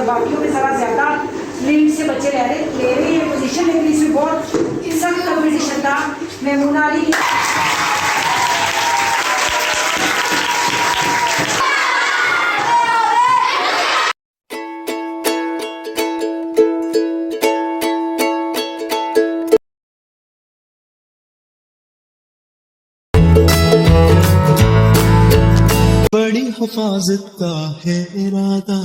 बाकियों में ज़रा ज़्यादा लीड से बच्चे ले रही है पोजीशन, लेकिन इसमें बहुत सख्त कंपटीशन था। मेमूना अली बड़ी हिफाजत का है इरादा,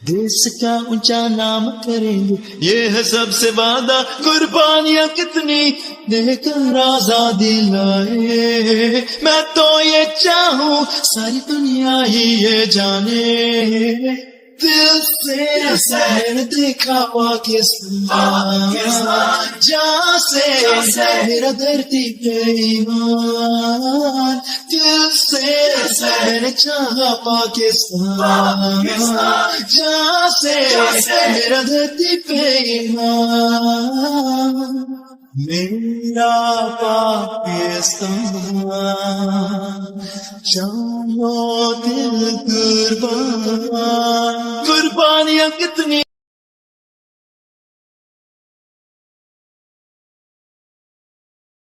देश का ऊंचा नाम करेंगे, ये है सबसे वादा। कुर्बानियां कितनी देकर आजादी लाए, मैं तो ये चाहूं सारी दुनिया ही ये जाने। दिल से मैंने देखा पाकिस्तान, जहाँ से मेरा धरती पे ईमान। दिल से मैंने चाहा पाकिस्तान, जहाँ से मेरा धरती पे ईमान। मेरा पाकिस्तान, जानो दिल कुर्बान। कुर्बानियां कितनी